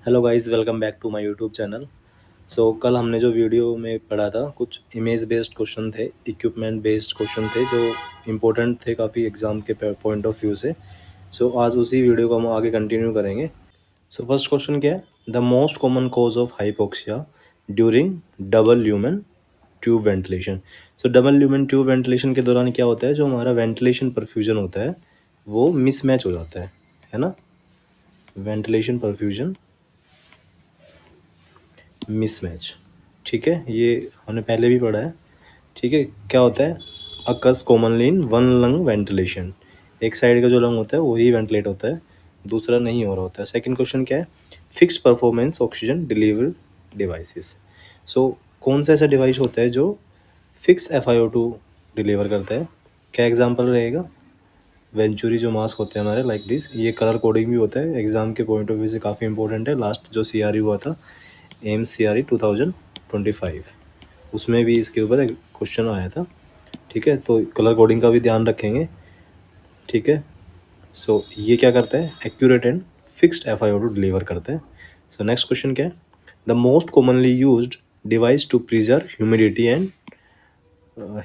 Hello guys, welcome back to my YouTube channel. कल हमने जो वीडियो में पढ़ा था, कुछ इमेज बेस्ड क्वेश्चन थे, इक्विपमेंट बेस्ड क्वेश्चन थे जो इम्पोर्टेंट थे काफ़ी एग्ज़ाम के पॉइंट ऑफ व्यू से। आज उसी वीडियो को हम आगे कंटिन्यू करेंगे। फर्स्ट क्वेश्चन क्या है? The most common cause of hypoxia during double lumen tube ventilation. Double lumen tube ventilation के दौरान क्या होता है, जो हमारा वेंटिलेशन परफ्यूजन होता है वो मिसमैच हो जाता है ना। वेंटिलेशन परफ्यूजन मिसमैच, ठीक है, ये हमने पहले भी पढ़ा है। ठीक है, क्या होता है? Occurs commonly in one lung ventilation. एक साइड का जो लंग होता है वही वेंटिलेट होता है, दूसरा नहीं हो रहा होता है। सेकंड क्वेश्चन क्या है? Fixed performance oxygen delivery devices. कौन सा ऐसा डिवाइस होता है जो फिक्स FiO2 डिलीवर करता है? क्या एग्जांपल रहेगा? वेंचुरी जो मास्क होते हैं हमारे लाइक दिस, ये कलर कोडिंग भी होता है, एग्जाम के पॉइंट ऑफ व्यू से काफ़ी इंपॉर्टेंट है। लास्ट जो CRE हुआ था, एम्स CRE 2025, उसमें भी इसके ऊपर एक क्वेश्चन आया था। ठीक है, तो कलर कोडिंग का भी ध्यान रखेंगे। ठीक है, ये क्या करता है? Accurate and fixed FiO2 deliver करता है। नेक्स्ट क्वेश्चन क्या है? The most commonly used device to preserve humidity and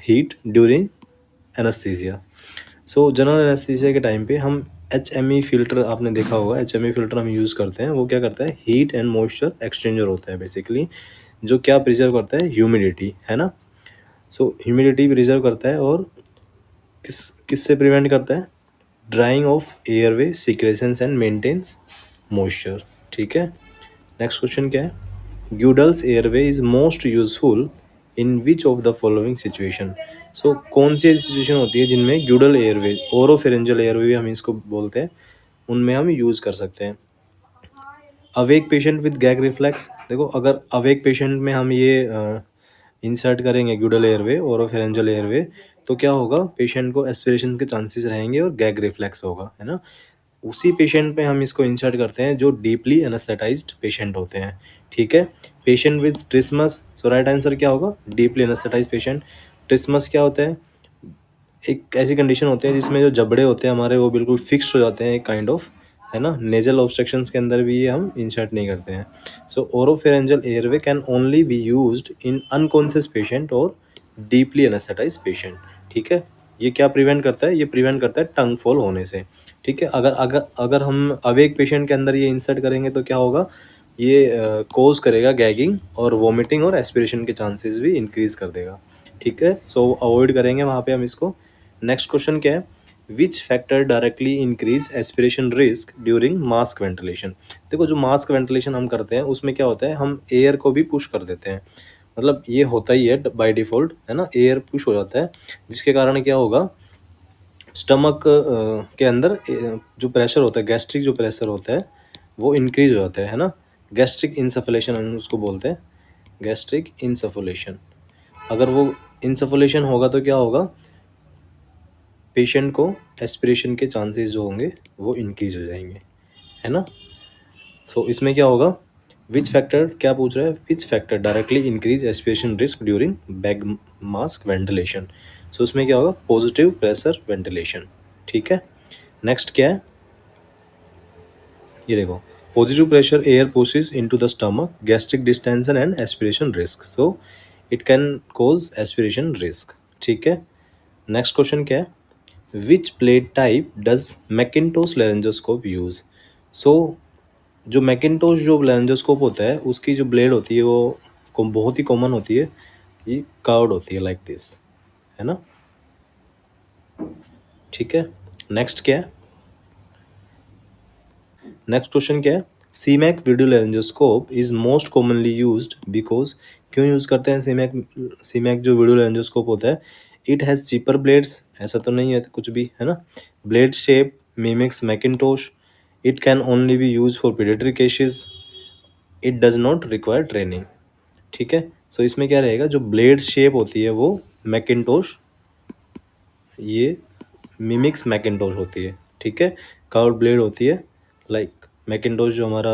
heat during anaesthesia. General anaesthesia के टाइम पे हम HME फ़िल्टर, आपने देखा होगा, HME फ़िल्टर हम यूज़ करते हैं। वो क्या करता है? हीट एंड मॉइस्चर एक्सचेंजर होता है बेसिकली, जो क्या प्रिजर्व करता है? ह्यूमिडिटी, है ना। ह्यूमिडिटी प्रिजर्व करता है और किससे प्रिवेंट करता है? Drying of airway secretions and maintains moisture. ठीक है, नेक्स्ट क्वेश्चन क्या है? Guedel's airway is most useful in which of the following situation. कौन सी ऐसी सिचुएशन होती है जिनमें ग्यूडल एयरवे, ओरोफेरेंजियल एयरवे भी हम इसको बोलते हैं, उनमें हम यूज़ कर सकते हैं? Awake patient with gag reflex. देखो, अगर अवेक पेशेंट में हम ये इंसर्ट करेंगे ग्यूडल एयरवे, ओरोफेरेंजियल एयरवे, तो क्या होगा? पेशेंट को एस्पिरेशन के चांसेस रहेंगे और गैग रिफ्लेक्स होगा, है ना। उसी पेशेंट में हम इसको इंसर्ट करते हैं जो डीपली एनेस्थेटाइज्ड पेशेंट होते हैं। ठीक है, patient with trismus. Right answer क्या होगा? Deeply anaesthetised patient. ट्रिस्मस क्या होता है? एक ऐसी कंडीशन होती है जिसमें जो जबड़े होते हैं हमारे वो बिल्कुल फिक्स्ड हो जाते हैं, एक काइंड ऑफ, है ना। नेजल ऑब्स्ट्रक्शंस के अंदर भी ये हम इंसर्ट नहीं करते हैं। Oropharyngeal airway can only B used in unconscious patient और डीपली एनेस्थेटाइज्ड पेशेंट। ठीक है, ये क्या प्रिवेंट करता है? ये प्रिवेंट करता है टंग फॉल होने से। ठीक है, अगर अगर अगर हम अवेक पेशेंट के अंदर ये इंसर्ट करेंगे तो क्या होगा? ये कोज करेगा गैगिंग और वॉमिटिंग, और एस्पिरेशन के चांसेस भी इंक्रीज कर देगा। ठीक है, अवॉइड करेंगे वहाँ पे हम इसको। नेक्स्ट क्वेश्चन क्या है? Which factor directly increase aspiration risk during mask ventilation. देखो, जो मास्क वेंटिलेशन हम करते हैं उसमें क्या होता है? हम एयर को भी पुश कर देते हैं, मतलब ये होता ही है बाय डिफ़ॉल्ट, है ना। एयर पुश हो जाता है, जिसके कारण क्या होगा? स्टमक के अंदर जो प्रेशर होता है, गैस्ट्रिक जो प्रेशर होता है वो इंक्रीज हो जाता है ना। गैस्ट्रिक इनसफलेशन हम उसको बोलते हैं, गैस्ट्रिक इनसफलेशन। अगर वो इनसफलेशन होगा तो क्या होगा? पेशेंट को एस्पिरेशन के चांसेस जो होंगे वो इंक्रीज हो जाएंगे, है ना। इसमें क्या होगा? विच फैक्टर, क्या पूछ रहा है? Which factor directly increase aspiration risk during bag mask ventilation. उसमें क्या होगा? Positive pressure ventilation. ठीक है, नेक्स्ट क्या है? ये देखो, positive pressure air pushes into the stomach, gastric distension and aspiration risk, it can cause aspiration risk. ठीक है, नेक्स्ट क्वेश्चन क्या है? Which plate type does Macintosh laryngoscope use. So जो मैकिन्टोश जो लेरेंजोस्कोप होता है उसकी जो ब्लेड होती है वो बहुत ही कॉमन होती है, ये कर्व्ड होती है लाइक दिस, है ना। ठीक है, नेक्स्ट क्या है? नेक्स्ट क्वेश्चन क्या है? C MAC video laryngoscope is most commonly used because. क्यों यूज करते हैं सीमैक? सीमैक जो वीडियो लेरेंजोस्कोप होता है, इट हैज़ चीपर ब्लेड्स, ऐसा तो नहीं है कुछ भी, है ना। Blade shape mimics Macintosh, it can only B use for paediatric cases, it does not require training. ठीक है, इसमें क्या रहेगा? जो ब्लेड शेप होती है वो मैकिन्टोश, ये मिमिक्स मैकिन्टोश होती है। ठीक है, कर्व्ड ब्लेड होती है, लाइक मैकिन्टोश जो हमारा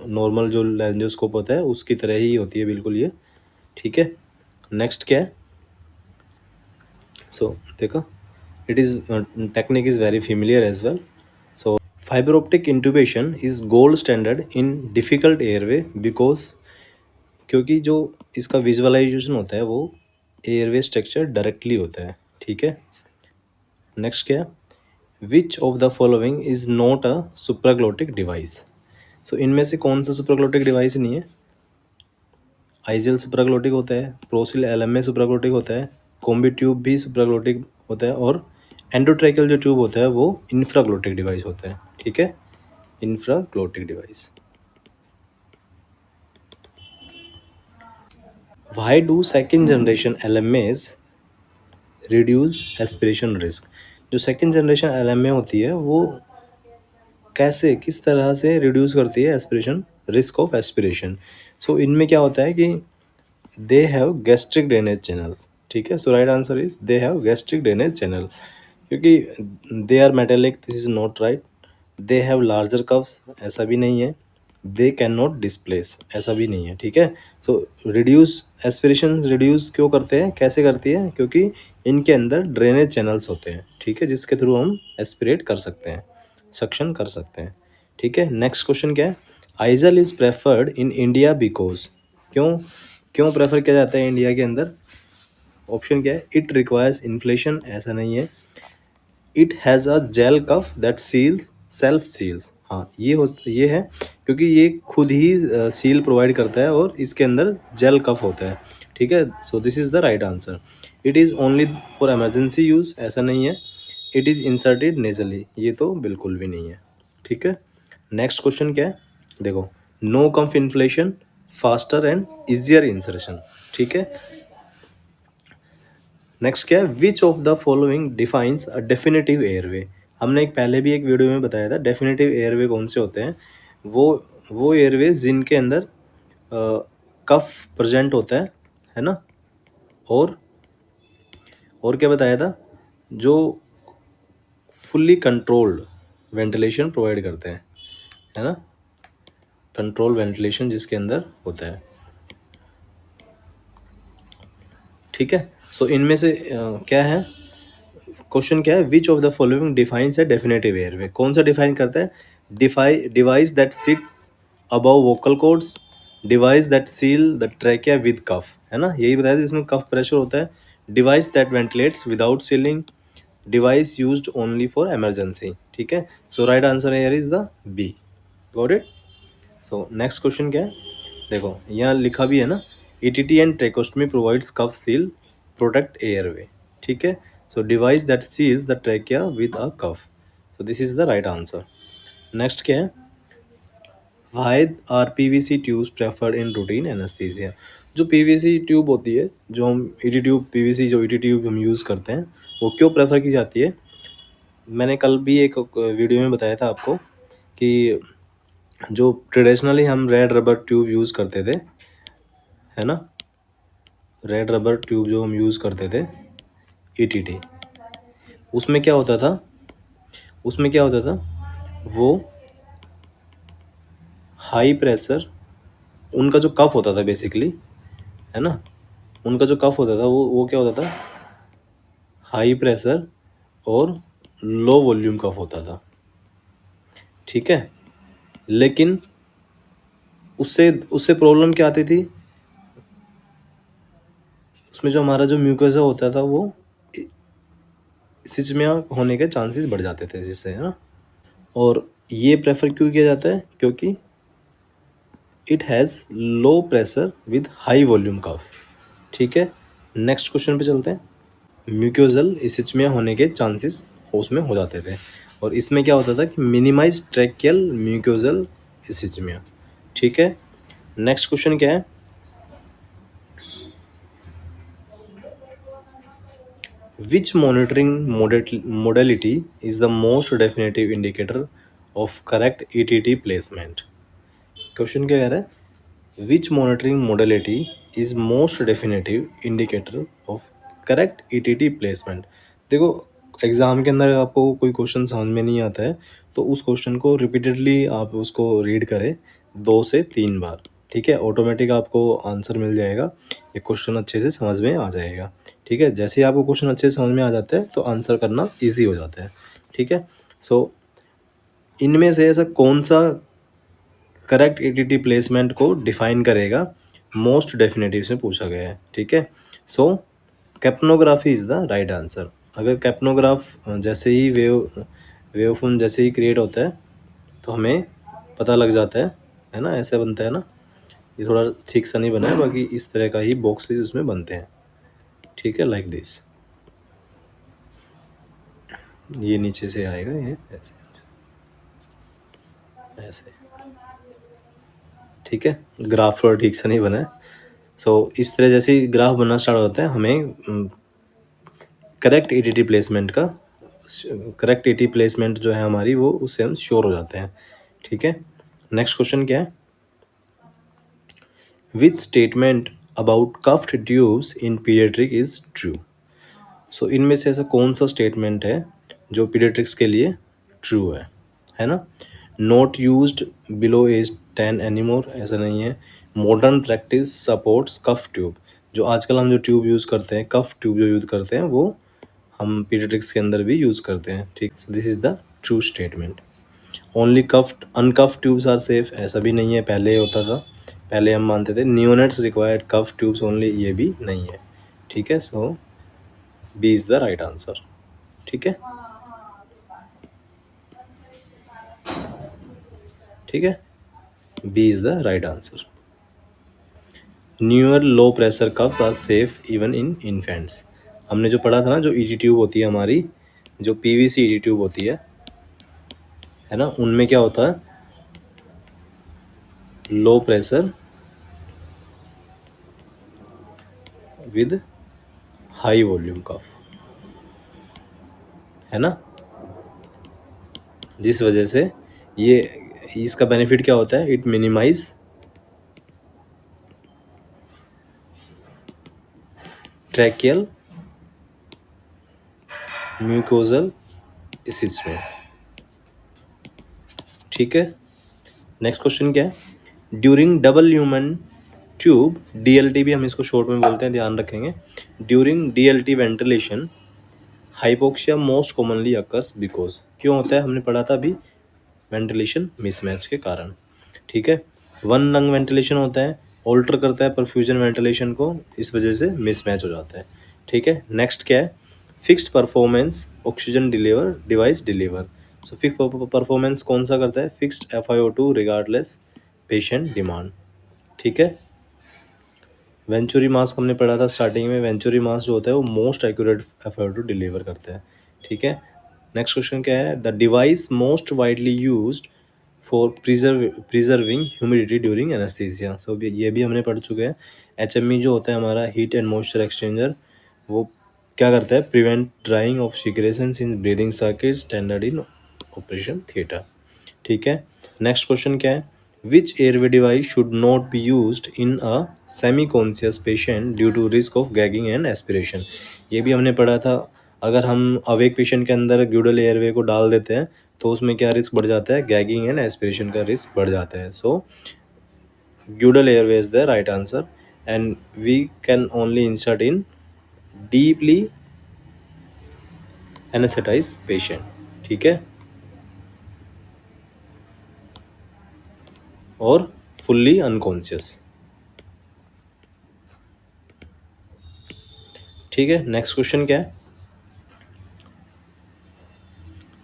नॉर्मल जो लेंजोस्कोप होता है उसकी तरह ही होती है बिल्कुल ये। ठीक है, नेक्स्ट क्या है? देखो, it is technique is very familiar as well. Fibre optic intubation is gold standard in difficult airway because क्योंकि जो इसका विजुअलाइजेशन होता है वो एयरवे स्ट्रक्चर डायरेक्टली होता है, ठीक है। नेक्स्ट क्या है, which of the following is not a supraglottic device. So इनमें से कौन सा सुप्राग्लोटिक डिवाइस नहीं है। आइजल सुप्राग्लोटिक होता है, प्रोसिल एलएमए सुप्राग्लोटिक होता है, कॉम्बी ट्यूब भी सुप्राग्लोटिक होता है, और एंडोट्रैकियल जो ट्यूब होता है वो इंफ्राग्लोटिक डिवाइस होता है, ठीक है। Infraglottic device. Why do second generation LMAs reduce aspiration risk. जो सेकेंड जनरेशन एलएमए होती है वो कैसे किस तरह से रिड्यूस करती है aspiration risk of aspiration. So इनमें क्या होता है कि they have gastric drainage channels, ठीक है। So right answer is they have gastric drainage channel, क्योंकि they are metallic, this is not right. They have larger cuffs, ऐसा भी नहीं है। दे कैन नॉट डिस्प्लेस, ऐसा भी नहीं है, ठीक है। सो रिड्यूस एस्पिरेशन रिड्यूस क्यों करते हैं, कैसे करती है, क्योंकि इनके अंदर ड्रेनेज चैनल्स होते हैं, ठीक है, जिसके थ्रू हम एस्पिरेट कर सकते हैं, सक्शन कर सकते हैं, ठीक है। नेक्स्ट क्वेश्चन क्या है, Aizawl is preferred in India because. क्यों क्यों प्रेफर किया जाता है इंडिया के अंदर। ऑप्शन क्या है, इट रिक्वायर्स इन्फ्लेशन, ऐसा नहीं है। It has a gel cuff that seals self seals, हाँ ये है, क्योंकि ये खुद ही सील प्रोवाइड करता है और इसके अंदर जेल कफ होता है, ठीक है। So this is the right answer. It is only for emergency use, ऐसा नहीं है। इट इज़ इंसर्टेड नेजली, ये तो बिल्कुल भी नहीं है, ठीक है। नेक्स्ट क्वेश्चन क्या है, देखो, no cuff inflation, faster and easier insertion, ठीक है। नेक्स्ट क्या है, which of the following defines a definitive airway. हमने पहले भी एक वीडियो में बताया था डेफिनेटिव एयरवे कौन से होते हैं। वो वो एयरवे जिनके अंदर कफ प्रेजेंट होता है ना। और क्या बताया था, जो फुल्ली कंट्रोल्ड वेंटिलेशन प्रोवाइड करते हैं, है ना, कंट्रोल वेंटिलेशन जिसके अंदर होता है, ठीक है। सो इनमें से क्या है, क्वेश्चन क्या है, which of the following defines है डेफिनेटिव एयरवे, कौन सा डिफाइन करता है, device that sits above vocal cords, device that seal the trachea with cuff, है ना, यही बताया था, इसमें कफ प्रेशर होता है। Device that ventilates without sealing, device used only for emergency, ठीक है। So right answer here is the B, got it. So next question क्या है, देखो यहाँ लिखा भी है ना, ETT and tracheostomy provides cuff seal protect airway, ठीक है। So device that seals the trachea with a cuff, so this is the right answer. Next क्या है, why are PVC tubes preferred in routine anaesthesia. जो PVC tube होती है, जो हम ET tube PVC जो ईटी ट्यूब हम use करते हैं, वो क्यों प्रेफर की जाती है। मैंने कल भी एक वीडियो में बताया था आपको कि जो ट्रेडिशनली हम रेड रबर ट्यूब यूज़ करते थे, है ना, रेड रबर ट्यूब जो हम यूज़ करते थे ईटीटी, उसमें क्या होता था, उसमें क्या होता था, वो हाई प्रेशर, उनका जो कफ होता था बेसिकली, है ना, उनका जो कफ होता था वो क्या होता था, हाई प्रेशर और लो वॉल्यूम कफ होता था, ठीक है। लेकिन उससे उससे प्रॉब्लम क्या आती थी, उसमें जो हमारा जो म्यूकोसा होता था वो सिचमिया होने के चांसेस बढ़ जाते थे जिससे, है ना। और ये प्रेफर क्यों किया जाता है, क्योंकि it has low pressure with high volume cuff, ठीक है। नेक्स्ट क्वेश्चन पे चलते हैं, म्यूकोजल इसिचमिया होने के चांसेस उसमें हो जाते थे, और इसमें क्या होता था कि मिनिमाइज ट्रैकियल म्यूकोजल इसिचमिया, ठीक है। नेक्स्ट क्वेश्चन क्या है, which monitoring modality is the most definitive indicator of correct ETT placement. Question क्या कह रहा है, which monitoring modality is most definitive indicator of correct ETT placement. देखो, एग्ज़ाम के अंदर आपको कोई क्वेश्चन समझ में नहीं आता है तो उस क्वेश्चन को रिपीटेडली आप उसको रीड करें 2 से 3 बार, ठीक है, ऑटोमेटिक आपको आंसर मिल जाएगा, ये क्वेश्चन अच्छे से समझ में आ जाएगा, ठीक है। जैसे ही आपको क्वेश्चन अच्छे से समझ में आ जाता है तो आंसर करना ईजी हो जाता है, ठीक है। सो इनमें से ऐसा कौन सा करेक्ट ईटीटी प्लेसमेंट को डिफाइन करेगा, मोस्ट डेफिनेटिव से पूछा गया है, ठीक है। So capnography is the right answer. अगर कैप्नोग्राफ जैसे ही वेवफॉर्म जैसे ही क्रिएट होता है तो हमें पता लग जाता है ना, ऐसे बनता है ना। ये थोड़ा ठीक सा नहीं बना है, बाकी इस तरह का ही बॉक्सेस उसमें बनते हैं, ठीक है, लाइक दिस। ये नीचे से आएगा, ये ऐसे ऐसे, ठीक है। ग्राफ थोड़ा ठीक से नहीं बना है। सो इस तरह जैसे ही ग्राफ बनना स्टार्ट होता है, हमें करेक्ट ईटीटी प्लेसमेंट का करेक्ट ईटी प्लेसमेंट जो है हमारी, वो उससे हम श्योर हो जाते हैं, ठीक है। नेक्स्ट क्वेश्चन क्या है, which statement about cuffed tubes in paediatric is true. So इनमें से ऐसा कौन सा स्टेटमेंट है जो पीडियाट्रिक्स के लिए ट्रू है ना। Not used below age 10 anymore, ऐसा नहीं है। Modern practice supports cuff tube, जो आजकल हम जो ट्यूब यूज़ करते हैं, कफ ट्यूब जो यूज़ करते हैं, वो हम पीडियाट्रिक्स के अंदर भी यूज़ करते हैं, ठीक। So this is the true statement. Only cuffed uncuffed tubes are safe, ऐसा भी नहीं है, पहले होता था, पहले हम मानते थे neonates required cuff tubes only, ये भी नहीं है, ठीक है। So B is the right answer, ठीक है, ठीक है, B is the right answer. Newer low pressure cuffs are safe even in infants. हमने जो पढ़ा था ना, जो ईटी ट्यूब होती है हमारी, जो पीवीसी ईटी ट्यूब होती है ना, उनमें क्या होता है, low pressure with high volume cuff, है ना। जिस वजह से ये, इसका बेनिफिट क्या होता है, इट मिनिमाइज ट्रैकियल म्यूकोजल इसिस्टमेंट, ठीक है। नेक्स्ट क्वेश्चन क्या है, during double human tube, DLT भी हम इसको शॉर्ट में बोलते हैं, ध्यान रखेंगे। During DLT ventilation hypoxia most commonly occurs because, क्यों होता है, हमने पढ़ा था अभी, वेंटिलेशन मिसमैच के कारण, ठीक है। वन लंग वेंटिलेशन होता है, ऑल्टर करता है परफ्यूजन वेंटिलेशन को, इस वजह से मिसमैच हो जाता है, ठीक है। नेक्स्ट क्या है, fixed performance oxygen deliver device deliver. So fix performance कौन सा करता है, fixed FiO2 regardless patient demand, ठीक है। वेंचुरी मास्क हमने पढ़ा था स्टार्टिंग में, वेंचुरी मास्क जो होता है वो मोस्ट एक्यूरेट FiO2 डिलीवर करता है, ठीक है। नेक्स्ट क्वेश्चन क्या है, the device most widely used for preserving humidity during anaesthesia. So ये भी हमने पढ़ चुके हैं। HME जो होता है हमारा, हीट एंड मॉइस्चर एक्सचेंजर, वो क्या करता है, prevent drying of secretions in breathing circuit, standard in operation theatre, ठीक है। नेक्स्ट क्वेश्चन क्या है, which airway device should not be used in a semi conscious patient due to risk of gagging and aspiration. ये भी हमने पढ़ा था, अगर हम अवेक पेशेंट के अंदर ग्यूडल एयरवे को डाल देते हैं तो उसमें क्या रिस्क बढ़ जाता है, गैगिंग एंड एस्पिरेशन का रिस्क बढ़ जाता है। So Guedel airway is the right answer and we can only insert in deeply anaesthetise patient, ठीक है, और फुल्ली अनकॉन्शियस, ठीक है। नेक्स्ट क्वेश्चन क्या है,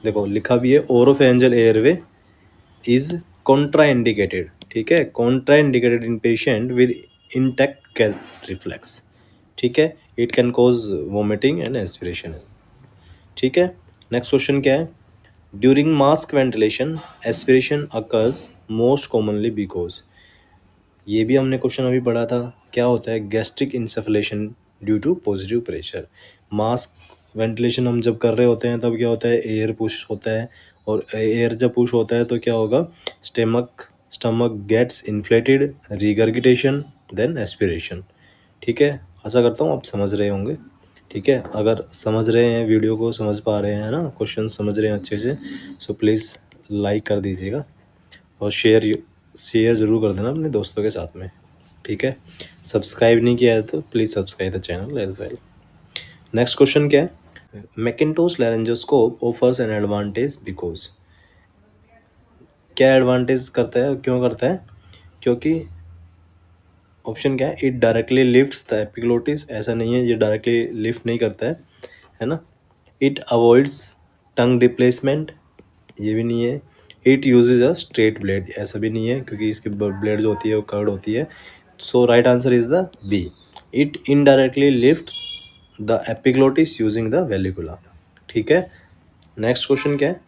देखो लिखा भी है, ओरोफेंजल एयरवे इज कॉन्ट्राइंडिकेटेड, ठीक है, contraindicated in patient with intact gag reflex, ठीक है, it can cause vomiting and aspiration, ठीक है। नेक्स्ट क्वेश्चन क्या है, during mask ventilation aspiration occurs most commonly because, ये भी हमने क्वेश्चन अभी पढ़ा था, क्या होता है, gastric insufflation due to positive pressure. Mask ventilation हम जब कर रहे होते हैं तब क्या होता है, एयर पुश होता है, और एयर जब पुश होता है तो क्या होगा, stomach gets inflated, regurgitation, then aspiration, ठीक है। आशा करता हूँ आप समझ रहे होंगे, ठीक है। अगर समझ रहे हैं, वीडियो को समझ पा रहे हैं ना, क्वेश्चन समझ रहे हैं अच्छे से, सो प्लीज़ लाइक कर दीजिएगा और शेयर ज़रूर कर देना अपने दोस्तों के साथ में, ठीक है। सब्सक्राइब नहीं किया है तो please subscribe the channel as well. Next question क्या है, Macintosh laryngoscope offers an advantage because, क्या एडवांटेज करता है और क्यों करता है? क्योंकि ऑप्शन क्या है, it directly lifts the epiglottis, ऐसा नहीं है, ये डायरेक्टली लिफ्ट नहीं करता है ना। इट अवॉइड्स टंग डिप्लेसमेंट, ये भी नहीं है। It uses a straight blade, ऐसा भी नहीं है क्योंकि इसकी ब्लेड जो होती है वो कर्ड होती है। So right answer is the B, it indirectly lifts the epiglottis using the vallecula. ठीक है, नेक्स्ट क्वेश्चन क्या है?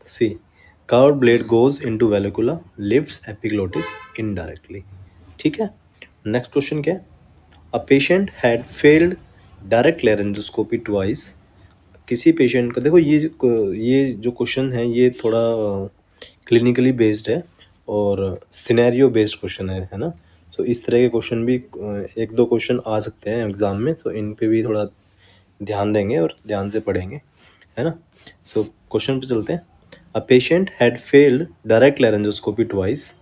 C, curved blade goes into vallecula, lifts epiglottis indirectly. ठीक है, नेक्स्ट क्वेश्चन क्या है? A patient had failed direct laryngoscopy twice. किसी patient का, देखो ये जो क्वेश्चन है ये थोड़ा क्लिनिकली बेस्ड है और सिनेरियो बेस्ड क्वेश्चन है ना। सो इस तरह के क्वेश्चन भी एक दो क्वेश्चन आ सकते हैं एग्जाम में, तो इन पे भी थोड़ा ध्यान देंगे और ध्यान से पढ़ेंगे, है ना। सो क्वेश्चन पे चलते हैं। A patient had failed direct laryngoscopy twice.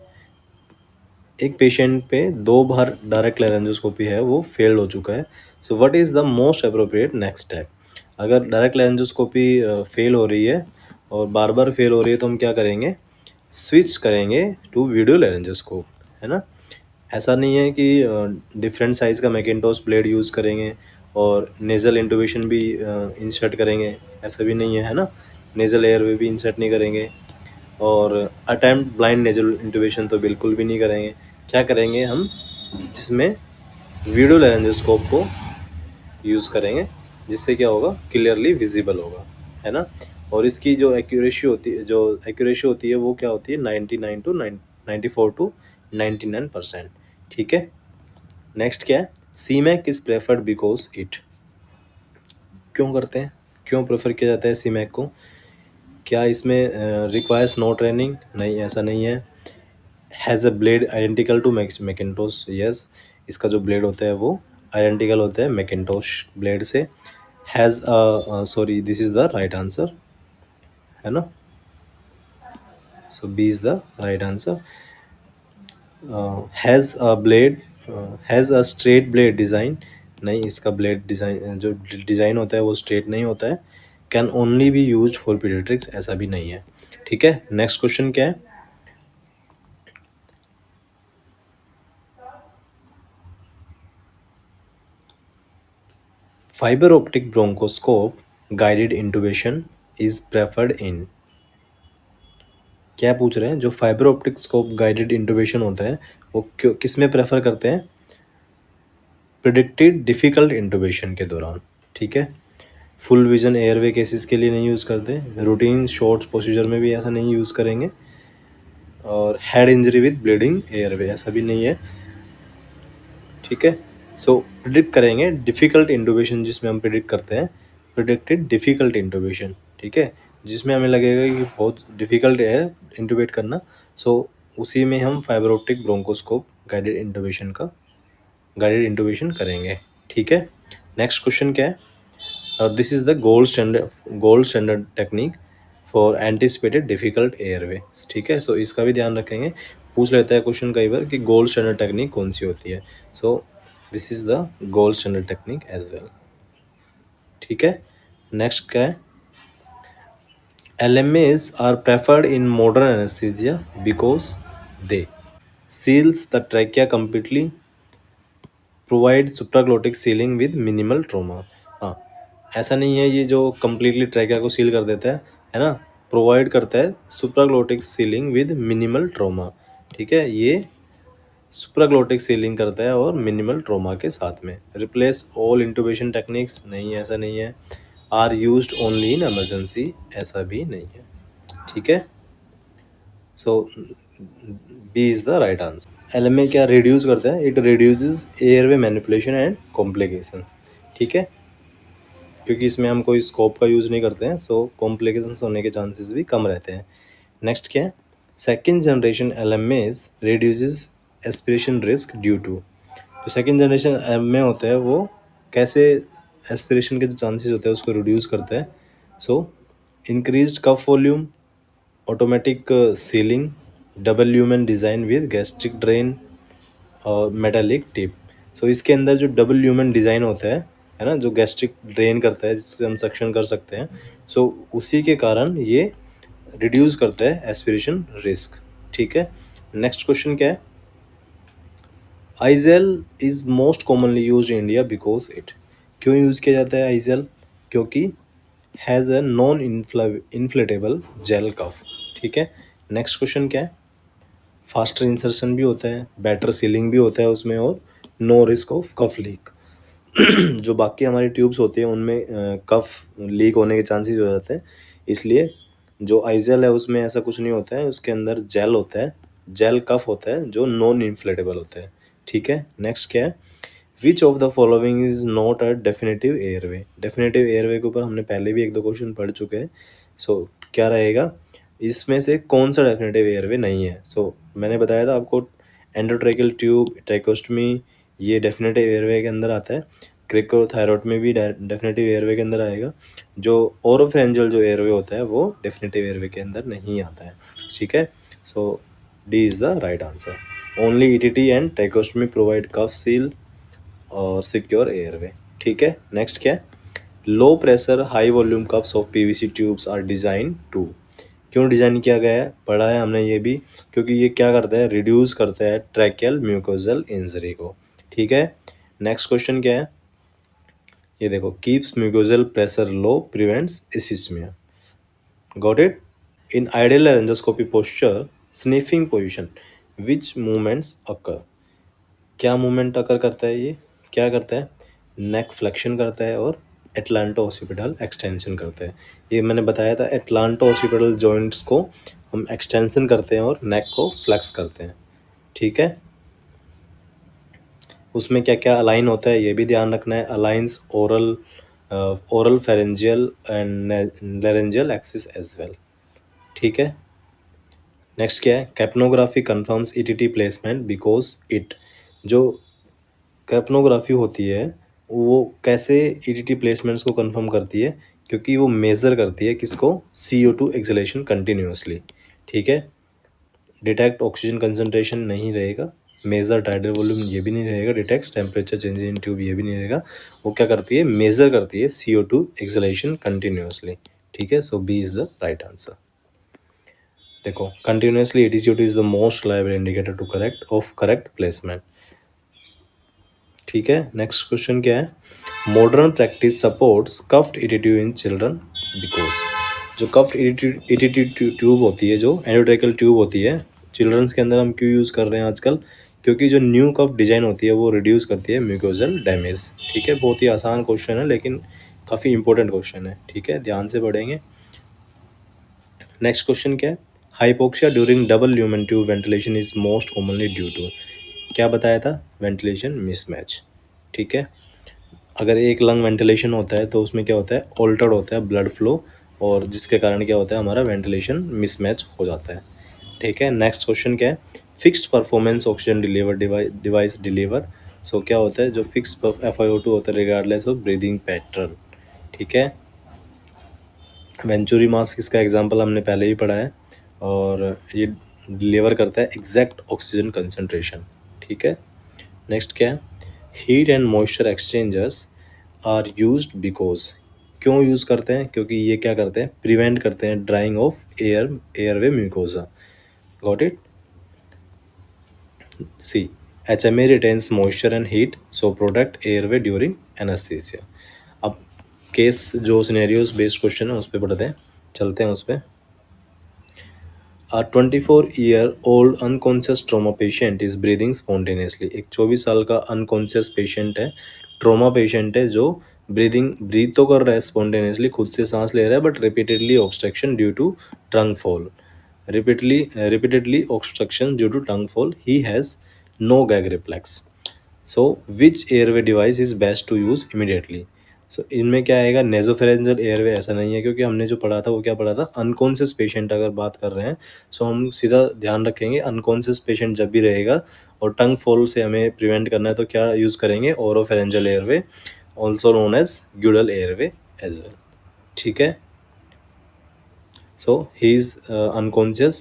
एक पेशेंट पे दो बार डायरेक्ट लेरेंजोस्कोपी है वो फेल्ड हो चुका है। So what is the most appropriate next step? अगर डायरेक्ट लेरेंजोस्कोपी फेल हो रही है और बार बार फेल हो रही है तो हम क्या करेंगे? स्विच करेंगे टू वीडियो लेरेंजोस्कोप, है ना। ऐसा नहीं है कि डिफरेंट साइज़ का मैकिन्टॉश ब्लेड यूज़ करेंगे और नेज़ल इंटूबेशन भी इंसर्ट करेंगे, ऐसा भी नहीं है ना। नेज़ल एयरवे भी इंसर्ट नहीं करेंगे और अटेम्प्ट ब्लाइंड नेज़ल इंटूबेशन तो बिल्कुल भी नहीं करेंगे। क्या करेंगे हम? जिसमें वीडियो लेरेंजोस्कोप को यूज़ करेंगे, जिससे क्या होगा? क्लियरली विजिबल होगा, है ना। और इसकी जो एक्यूरेसी होती है वो क्या होती है? 94 टू 99%। ठीक है, नेक्स्ट क्या है? C MAC is preferred because it, क्यों करते हैं, क्यों प्रेफर किया जाता है सी मैक को? क्या इसमें रिक्वायर्स नो ट्रेनिंग? नहीं, ऐसा नहीं है। Has a blade identical to Macintosh, yes, इसका जो ब्लेड होता है वो आइडेंटिकल होता है मैकिन्टोश ब्लेड से। Has sorry, this is the right answer, है ना। So B is the right answer. Has a blade, has a straight blade design, नहीं, इसका ब्लेड डिज़ाइन जो डिज़ाइन होता है वो स्ट्रेट नहीं होता है। Can only B use for paediatrics, ऐसा भी नहीं है। ठीक है, नेक्स्ट क्वेश्चन क्या है? Fibre optic bronchoscope guided intubation is preferred in, क्या पूछ रहे हैं? जो fibre optic scope guided intubation होता है वो क्यों, किस में प्रेफर करते हैं? प्रिडिक्टेड डिफ़िकल्ट इंटूबेशन के दौरान। ठीक है, फुल विजन एयरवे केसेस के लिए नहीं यूज़ करते, रूटीन शॉर्ट्स प्रोसीजर में भी ऐसा नहीं यूज़ करेंगे, और head injury with bleeding airway ऐसा भी नहीं है। ठीक है, सो प्रिडिक्ट करेंगे डिफ़िकल्ट इंटूबेशन, जिसमें हम प्रिडिक्ट करते हैं प्रिडिक्टेड डिफ़िकल्ट इंटूबेशन। ठीक है, जिसमें हमें लगेगा कि बहुत डिफ़िकल्ट है इंटूबेट करना, सो उसी में हम फाइबर ऑप्टिक ब्रोंकोस्कोप गाइडेड इंटूबेशन करेंगे। ठीक है, नेक्स्ट क्वेश्चन क्या है? This is the gold standard technique for anticipated difficult airway. ठीक है, सो इसका भी ध्यान रखेंगे, पूछ लेता है क्वेश्चन कई बार कि गोल्ड स्टैंडर्ड टेक्निक कौन सी होती है। So this is the gold standard technique as well. ठीक है, नेक्स्ट क्या है? LMAs are preferred in modern anaesthesia because they seals the trachea completely, provide supraglottic sealing with minimal trauma. हाँ, ऐसा नहीं है ये जो कम्प्लीटली ट्रैकिया को सील कर देता है ना, प्रोवाइड करता है सुप्राग्लोटिक सीलिंग विद मिनिमल ट्रोमा। ठीक है, ये सुप्राग्लोटिक सीलिंग करता है और मिनिमल ट्रोमा के साथ में। रिप्लेस ऑल इंटूबेशन टेक्निक्स, नहीं, ऐसा नहीं है। Are used only in emergency, ऐसा भी नहीं है। ठीक है, so B is the right answer. LMA क्या रिड्यूस करता है? It reduces airway manipulation and complications. ठीक है, क्योंकि इसमें हम कोई स्कोप का यूज़ नहीं करते हैं, सो कॉम्प्लिकेशंस होने के चांसेस भी कम रहते हैं। नेक्स्ट क्या है? Second generation LMAs reduces aspiration risk due to, जो सेकेंड जनरेशन LMA होता है वो कैसे एस्पिरेशन के जो चांसेस होते हैं उसको रिड्यूस करता है? So increased cuff volume, automatic sealing, double lumen design with gastric drain और मेटालिक टिप। सो इसके अंदर जो डबल ल्यूमेन डिज़ाइन होता है है ना, जो गैस्ट्रिक ड्रेन करता है जिससे हम सक्शन कर सकते हैं, सो उसी के कारण ये रिड्यूस करता है एस्पिरेशन रिस्क। ठीक है, नेक्स्ट क्वेश्चन क्या है? I gel is most commonly use in India because it, क्यों यूज़ किया जाता है आइजेल? क्योंकि has a non inflatable gel cuff. ठीक है, नेक्स्ट क्वेश्चन क्या है? फास्टर इंसर्शन भी होता है, बेटर सीलिंग भी होता है उसमें, और no risk of cuff leak. जो बाकी हमारी ट्यूब्स होती हैं उनमें कफ लीक होने के चांसेस हो जाते हैं, इसलिए जो आइजेल है उसमें ऐसा कुछ नहीं होता है, उसके अंदर जेल होता है, जेल कफ होता है जो नॉन इन्फ्लेटेबल होता है। ठीक है, नेक्स्ट क्या है? Which of the following is not a definitive airway? Definitive airway के ऊपर हमने पहले भी एक दो क्वेश्चन पढ़ चुके हैं, सो क्या रहेगा? इसमें से कौन सा डेफिनेटिव एयरवे नहीं है? सो मैंने बताया था आपको, एंडोट्रेकियल ट्यूब, ट्रैकोस्टमी, ये डेफिनेटिव एयरवे के अंदर आता है। क्रिकोथायरॉयड भी डेफिनेटिव एयरवे के अंदर आएगा। जो ओरोफेरेंजियल जो एयरवे होता है वो डेफिनेटिव एयरवे के अंदर नहीं आता है। ठीक है, so D is the right answer. Only ETT and tracheostomy provide cuff seal और सिक्योर एयरवे। ठीक है, नेक्स्ट क्या है? Low pressure high volume cuffs of PVC tubes are design to, क्यों डिज़ाइन किया गया है? पढ़ा है हमने ये भी, क्योंकि ये क्या करता है? रिड्यूस करता है ट्रैकियल म्यूकोजल इंजरी को। ठीक है, नेक्स्ट क्वेश्चन क्या है? ये देखो, keeps mucosal pressure low, prevents ischemia. Got it? In ideal laryngoscopy posture, sniffing position, which movements occur? क्या मूवमेंट अकर करता है ये? क्या करता है? नेक फ्लेक्शन करता है और एटलांटो ऑसिपिटल एक्सटेंशन करता है। ये मैंने बताया था, एटलांटो ऑसिपिटल जॉइंट्स को हम एक्सटेंशन करते हैं और नेक को फ्लेक्स करते हैं। ठीक है, उसमें क्या क्या अलाइन होता है ये भी ध्यान रखना है। Aligns oral oral pharyngeal and laryngeal axis as well. ठीक है, नेक्स्ट क्या है? Capnography confirms ETT placement because it, जो कैप्नोग्राफी होती है वो कैसे ईटीटी प्लेसमेंट्स को कंफर्म करती है? क्योंकि वो मेज़र करती है किसको? CO2 acceleration continuously. ठीक है, डिटेक्ट ऑक्सीजन कंसंट्रेशन नहीं रहेगा, मेजर टाइडल वॉल्यूम ये भी नहीं रहेगा, detects temperature change in tube ये भी नहीं रहेगा। वो क्या करती है? मेजर करती है CO2 एक्सलेशन कंटिन्यूसली। ठीक है, so B is the right answer. देखो, continuously AT/CO2 is the most reliable indicator to correct of correct placement. ठीक है, नेक्स्ट क्वेश्चन क्या है? Modern practice supports cuffed ETT in children because, जो cuffed ETT tube होती है, जो endotracheal tube होती है, चिल्ड्रंस के अंदर हम क्यों यूज़ कर रहे हैं आजकल? क्योंकि जो न्यू कफ डिजाइन होती है वो रिड्यूस करती है म्यूकोजल डैमेज। ठीक है, बहुत ही आसान क्वेश्चन है लेकिन काफ़ी इंपॉर्टेंट क्वेश्चन है। ठीक है, ध्यान से पढ़ेंगे। नेक्स्ट क्वेश्चन क्या है? Hypoxia during double lumen tube ventilation is most commonly due to, क्या बताया था? Ventilation mismatch. ठीक है, अगर एक लंग वेंटिलेशन होता है तो उसमें क्या होता है? ऑल्टर्ड होता है ब्लड फ्लो, और जिसके कारण क्या होता है? हमारा वेंटिलेशन मिसमैच हो जाता है। ठीक है, नेक्स्ट क्वेश्चन क्या है? Fixed performance oxygen deliver device deliver, so क्या होता है? जो फिक्स FiO2 होता है रिगार्डलेस ऑफ ब्रीदिंग पैटर्न। ठीक है, वेंचुरी मास्क इसका एग्जांपल हमने पहले ही पढ़ा है, और ये डिलीवर करता है एग्जैक्ट ऑक्सीजन कंसंट्रेशन। ठीक है, नेक्स्ट क्या है? Heat and moisture exchangers are used because, क्यों यूज़ करते हैं? क्योंकि ये क्या करते हैं? प्रिवेंट करते हैं drying of airway mucosa. Got it? See, HMA retains moisture and heat, so protect airway during anaesthesia. अब केस जो सिनेरियोज बेस्ड क्वेश्चन है उस पर पढ़ते हैं, चलते हैं उस पर। A 24-year-old unconscious trauma patient is breathing spontaneously. एक 24 साल का अनकॉन्शियस पेशेंट है, ट्रोमा पेशेंट है, जो ब्रीथ तो कर रहा है स्पॉन्टेनियसली, खुद से सांस ले रहा है, but repeatedly obstruction due to tongue fall, repeatedly obstruction due to tongue fall. He has no gag reflex. So which airway device is best to use immediately? सो इनमें क्या आएगा? नेजोफेरेंजियल एयरवे ऐसा नहीं है, क्योंकि हमने जो पढ़ा था वो क्या पढ़ा था? अनकॉन्शियस पेशेंट अगर बात कर रहे हैं, सो हम सीधा ध्यान रखेंगे अनकॉन्शियस पेशेंट जब भी रहेगा और टंग फॉल से हमें प्रिवेंट करना है तो क्या यूज़ करेंगे? Oropharyngeal airway, also known as Guedel airway as well. ठीक है, so he is unconscious.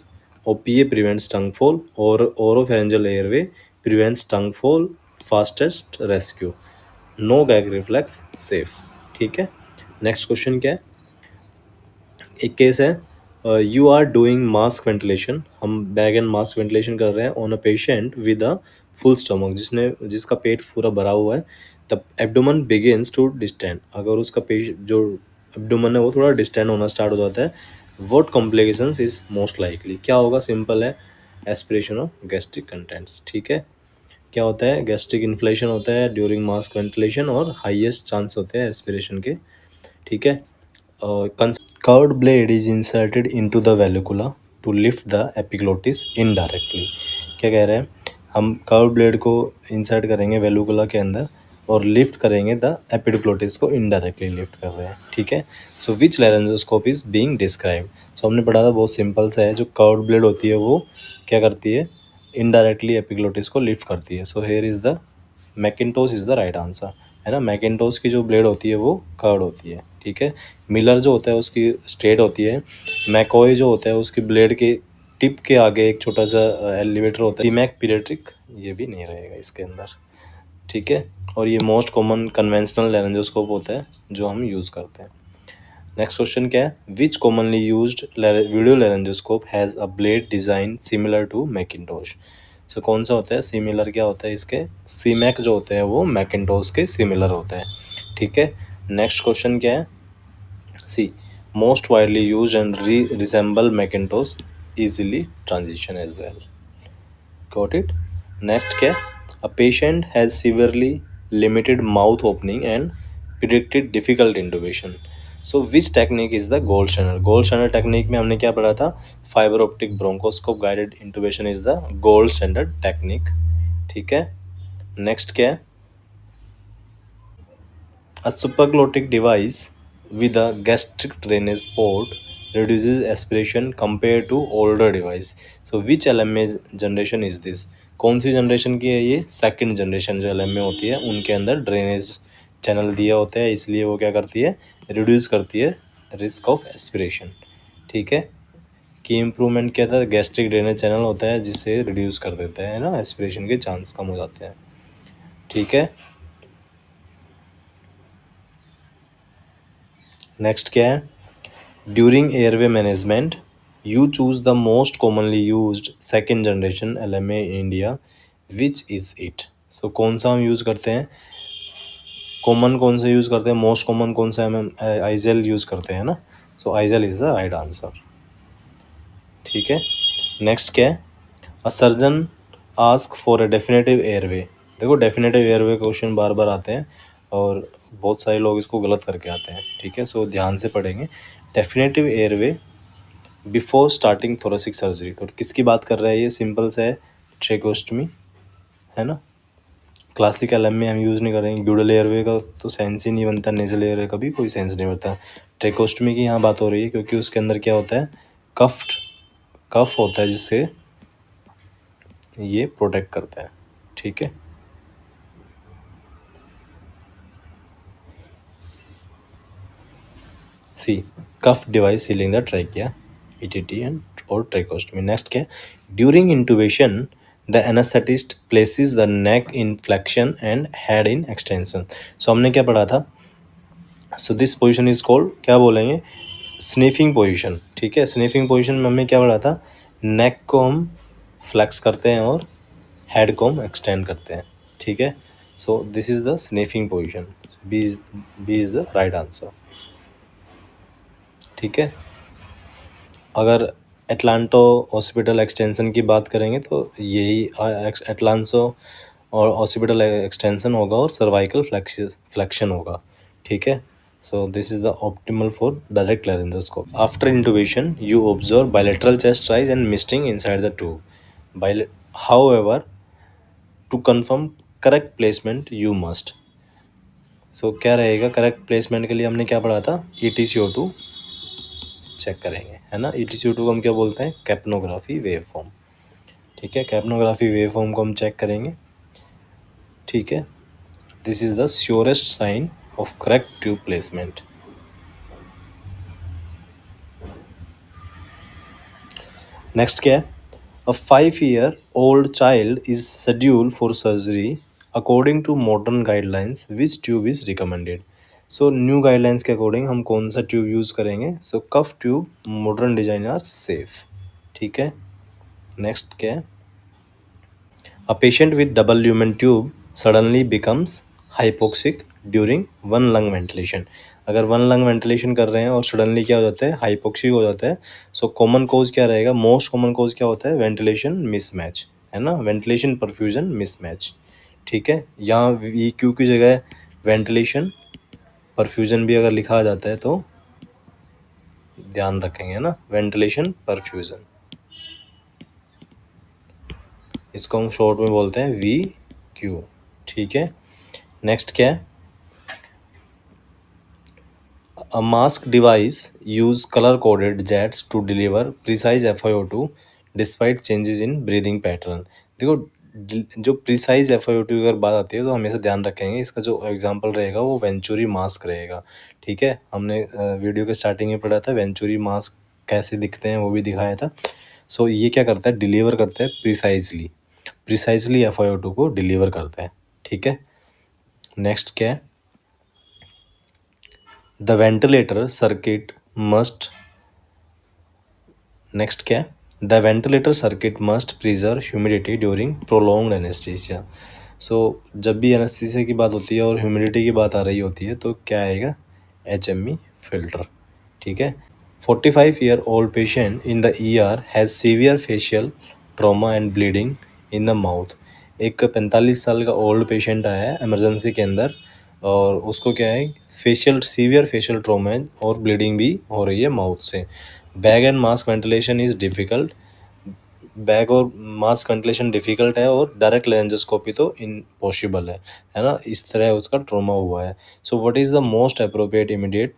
OPA prevents tongue fall, or oropharyngeal airway prevents tongue fall, fastest rescue. No gag reflex safe. ठीक है, next question क्या है, एक case है, you are doing mask ventilation, हम bag and mask ventilation कर रहे हैं on a patient with a full stomach, जिसका पेट पूरा भरा हुआ है। The abdomen begins to distend, अगर उसका पेट जो एब्डोमन है वो थोड़ा डिस्टेंड होना स्टार्ट हो जाता है, what complications is most likely, क्या होगा, सिंपल है, एस्पिरेशन ऑफ गैस्ट्रिक कंटेंट्स। ठीक है, क्या होता है, गैस्ट्रिक इन्फ्लेशन होता है ड्यूरिंग मास्क वेंटिलेशन और हाईएस्ट चांस होते हैं एस्पिरेशन के। ठीक है, curved blade is inserted into the valvula to lift the epiglottis indirectly। क्या कह रहे हैं, हम कर्व ब्लेड को इंसर्ट करेंगे वेलुकुला के अंदर और लिफ्ट करेंगे द एपिग्लोटिस को, इनडायरेक्टली लिफ्ट कर रहे हैं। ठीक है, सो विच लेरेंजोस्कोप इज बीइंग डिस्क्राइब, सो हमने पढ़ा था, बहुत सिंपल सा है, जो कर्व ब्लेड होती है वो क्या करती है, इनडायरेक्टली एपिग्लोटिस को लिफ्ट करती है। So here is the Macintosh is the right answer, है ना। मैकिन्टोश की जो ब्लेड होती है वो कर्व होती है। ठीक है, मिलर जो होता है उसकी स्ट्रेट होती है, मैकॉय जो होता है उसकी ब्लेड के टिप के आगे एक छोटा सा एलिवेटर होता है। मैक पीडियाट्रिक ये भी नहीं रहेगा इसके अंदर। ठीक है, और ये मोस्ट कॉमन कन्वेंशनल लेरेंजोस्कोप होता है जो हम यूज़ करते हैं। नेक्स्ट क्वेश्चन क्या है, which commonly used video laryngoscope has a blade design similar to Macintosh. So कौन सा होता है सिमिलर, क्या होता है इसके, सीमैक जो होते हैं वो मैकिन्टोश के सिमिलर होता है। ठीक है, नेक्स्ट क्वेश्चन क्या है, सी most widely used and resemble Macintosh, easily transition as well. Got it? Next क्या, a patient has severely limited mouth opening and predicted difficult intubation. So which technique is the gold standard? Gold standard technique में हमने क्या पढ़ा था, fiber optic bronchoscope guided intubation is the gold standard technique। ठीक है, next क्या है, a supraglottic device with a gastric drainage port reduces aspiration compared to older device. So which LMA generation is this? कौन सी generation की है ये, second generation जो LMA होती है उनके अंदर ड्रेनेज चैनल दिया होता है, इसलिए वो क्या करती है, रिड्यूस करती है रिस्क ऑफ एस्पिरेशन। ठीक है, की इम्प्रूवमेंट क्या था, गैस्ट्रिक ड्रेनेज चैनल होता है जिससे रिड्यूस कर देता है ना, एस्पिरेशन के चांस कम हो जाते हैं। ठीक है, नेक्स्ट क्या है, during airway management you choose the most commonly used second generation LMA in India, which is it. So कौन सा हम यूज़ करते हैं, कॉमन कौन सा यूज़ करते हैं, मोस्ट कॉमन कौन सा हम आइजेल यूज़ करते हैं ना। सो आइजेल इज़ द राइट आंसर। ठीक है, नेक्स्ट क्या है, अ surgeon ask for a definitive airway. देखो डेफिनेटिव एयरवे क्वेश्चन बार बार आते हैं और बहुत सारे लोग इसको गलत करके आते हैं। ठीक है, सो ध्यान से पढ़ेंगे, definitive airway before starting thoracic surgery, तो किसकी बात कर रहा है ये, सिंपल सा है, ट्रेकोस्टमी, है ना। क्लासिक एलएम में हम यूज़ नहीं करेंगे, ड्यूडल एयरवे का तो सेंस ही नहीं बनता, नेजल एयरवे का भी कोई सेंस नहीं बनता। ट्रेकोस्टमी की यहाँ बात हो रही है क्योंकि उसके अंदर क्या होता है, कफ्ड कफ होता है जिससे ये प्रोटेक्ट करता है। ठीक है, C cuff device sealing the trachea, ETT and और ट्रेकोस्टमी। नेक्स्ट क्या है, during intubation the anaesthetist places the neck in flexion and head in extension. So हमने क्या पढ़ा था, so this position is called, क्या बोलेंगे, स्निफिंग पोजीशन। ठीक है, स्निफिंग पोजीशन में हमने क्या पढ़ा था, नेक को हम फ्लेक्स करते हैं और हेड को हम एक्सटेंड करते हैं। ठीक है, so this is the sniffing position, B is the right answer. ठीक है, अगर एटलांटो हॉस्पिटल एक्सटेंशन की बात करेंगे तो यही एटलांसो और हॉस्पिटल एक्सटेंशन होगा और सर्वाइकल फ्लेक्शन होगा। ठीक है, so this is the optimal for direct laryngoscope. After intubation you observe bilateral chest rise and misting inside the tube. However, to confirm correct placement you must, so क्या रहेगा, correct placement के लिए हमने क्या पढ़ा था, EtCO2 चेक करेंगे, है ना। EtCO2 को हम क्या बोलते हैं, कैप्नोग्राफी वेव फॉर्म। ठीक है, कैप्नोग्राफी वेव फॉर्म को हम चेक करेंगे। ठीक है, this is the surest sign of correct tube placement. Next क्या है, a 5-year-old child is scheduled for surgery according to modern guidelines which tube is recommended. So new guidelines के according हम कौन सा ट्यूब यूज़ करेंगे। So cuff tube modern design are safe. ठीक है, next क्या है, a patient with double lumen tube suddenly becomes hypoxic during one lung ventilation. अगर वन लंग वेंटिलेशन कर रहे हैं और सडनली क्या हो जाता है, हाइपोक्सिक हो जाता है। सो कॉमन कोज क्या रहेगा, मोस्ट कॉमन कोज क्या होता है, वेंटिलेशन मिसमैच, है ना, वेंटिलेशन परफ्यूजन मिसमैच। ठीक है, यहाँ वी क्यू की जगह वेंटिलेशन परफ्यूजन भी अगर लिखा आ जाता है तो ध्यान रखेंगे, है ना, वेंटिलेशन परफ्यूजन, इसको हम शॉर्ट में बोलते हैं वी क्यू। ठीक है, नेक्स्ट क्या है, a mask device use color coded jets to deliver precise FiO2 despite changes in breathing pattern। देखो जो प्रिसाइज FiO2 की अगर बात आती है तो हमेशा ध्यान रखेंगे, इसका जो एग्जांपल रहेगा वो वेंचुरी मास्क रहेगा। ठीक है, हमने वीडियो के स्टार्टिंग में पढ़ा था वेंचुरी मास्क कैसे दिखते हैं, वो भी दिखाया था। सो ये क्या करता है, डिलीवर करता है प्रिसाइजली FiO2 को डिलीवर करता है। ठीक है, नेक्स्ट क्या है, the ventilator circuit must, next क्या है, the ventilator circuit must preserve humidity during prolonged anaesthesia. So जब भी एनेस्थीसिया की बात होती है और ह्यूमिडिटी की बात आ रही होती है तो क्या आएगा, HME फिल्टर। ठीक है, 45-year old patient in the ER has severe facial trauma and bleeding in the mouth। एक 45 साल का ओल्ड पेशेंट आया है इमरजेंसी के अंदर और उसको क्या है, सीवियर फेशियल ट्रॉमा है और ब्लीडिंग भी हो रही है माउथ से। Bag and mask ventilation is difficult, bag और मास्क वेंटिलेशन डिफ़िकल्ट है और डायरेक्ट लेंजोस्कोपी तो इम्पॉसिबल है ना, इस तरह उसका ट्रॉमा हुआ है। So what is the most appropriate immediate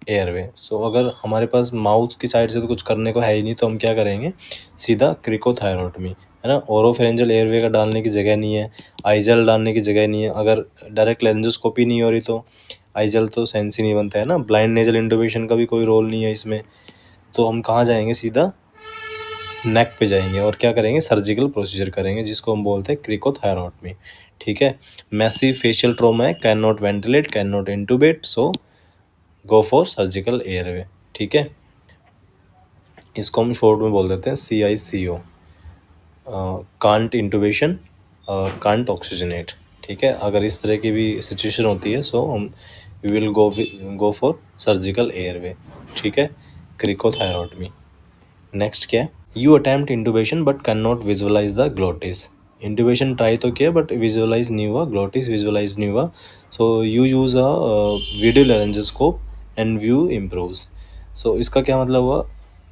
airway. So अगर हमारे पास माउथ की साइड से तो कुछ करने को है ही नहीं तो हम क्या करेंगे, सीधा क्रिकोथायरोटमी, है ना। ओरोफेरेंजियल एयरवे का डालने की जगह नहीं है, आईजेल डालने की जगह नहीं है। अगर डायरेक्ट लेंजोस्कोपी नहीं हो रही तो आईजेल तो सेंस ही नहीं बनता है ना। ब्लाइंड नेजल इंटुबेशन का भी कोई रोल नहीं है इसमें, तो हम कहाँ जाएंगे, सीधा नेक पे जाएंगे और क्या करेंगे, सर्जिकल प्रोसीजर करेंगे जिसको हम बोलते हैं क्रिकोथायरोटमी। ठीक है, मैसिव फेशियल ट्रॉमा है, can not ventilate, can not intubate, so go for surgical airway. ठीक है, इसको हम शॉर्ट में बोल देते हैं CICO, कांट इंटुबेशन, कांट ऑक्सीजनेट। ठीक है, अगर इस तरह की भी सिचुएशन होती है सो हम we will go for surgical airway. ठीक है, क्रिकोथायरोटमी। नेक्स्ट क्या है, you attempt intubation but can not visualise the glottis. Intubation try तो किया बट विजुअलाइज नहीं हुआ, ग्लोटिस विजुअलाइज नहीं हुआ, so you use a video laryngoscope and view improves. So इसका क्या मतलब हुआ,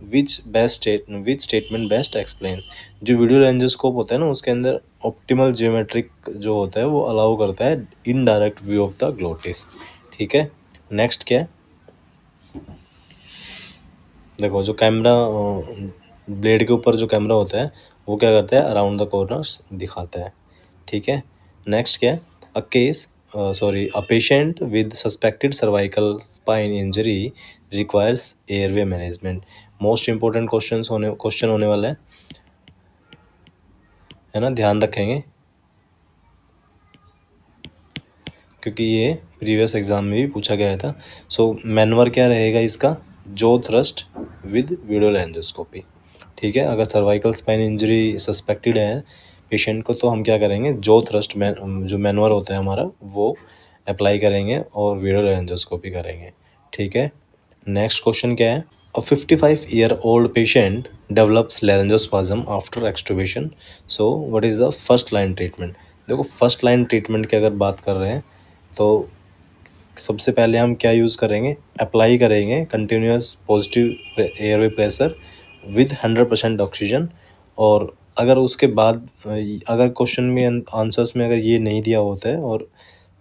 विच स्टेटमेंट बेस्ट एक्सप्लेन। जो वीडियो लेरेंजोस्कोप होता है ना उसके अंदर ऑप्टिमल जियोमेट्रिक जो होता है वो अलाउ करता है indirect view of the glottis. ठीक है, नेक्स्ट क्या है, देखो जो कैमरा ब्लेड के ऊपर जो कैमरा होता है वो क्या करता है, अराउंड द कॉर्नर्स दिखाता है। ठीक है, नेक्स्ट क्या है, a patient with suspected cervical spine injury requires airway management. Most important question होने वाला है ना, ध्यान रखेंगे क्योंकि ये प्रीवियस एग्जाम में भी पूछा गया था। सो मैनवर क्या रहेगा इसका, जो थ्रस्ट विद वीडियो लेंजोस्कोपी। ठीक है, अगर सर्वाइकल स्पाइन इंजरी सस्पेक्टेड है पेशेंट को तो हम क्या करेंगे, जो थ्रस्ट जो मैनवर होता है हमारा वो अप्लाई करेंगे और वीडियो लेंजोस्कोपी करेंगे। ठीक है, नेक्स्ट क्वेश्चन क्या है, अ 55-year-old patient develops laryngospasm after extubation, so what is the first line treatment। देखो फर्स्ट लाइन ट्रीटमेंट की अगर बात कर रहे हैं तो सबसे पहले हम क्या यूज़ करेंगे, अप्लाई करेंगे continuous positive airway pressure with 100% oxygen. और अगर उसके बाद अगर क्वेश्चन में आंसर्स में अगर ये नहीं दिया होता है और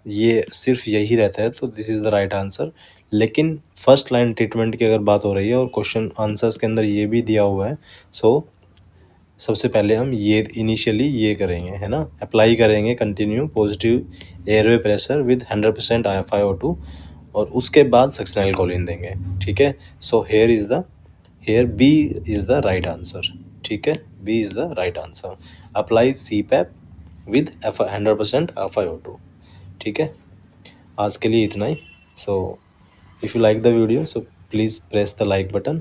ये सिर्फ यही रहता है तो this is the right answer. लेकिन फर्स्ट लाइन ट्रीटमेंट की अगर बात हो रही है और क्वेश्चन आंसर्स के अंदर ये भी दिया हुआ है, सो सबसे पहले हम ये इनिशियली ये करेंगे, है ना, अप्लाई करेंगे continue positive airway pressure with 100% FiO2 और उसके बाद सक्शनल कोलिन देंगे। ठीक है, so here B is the right answer. ठीक है, B is the right answer. Apply CPAP with 100% FiO2। ठीक है, आज के लिए इतना ही। So if you like the video so please press the like button,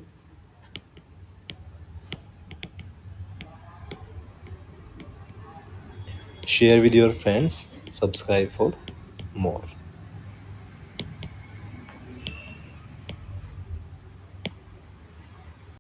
share with your friends, subscribe for more।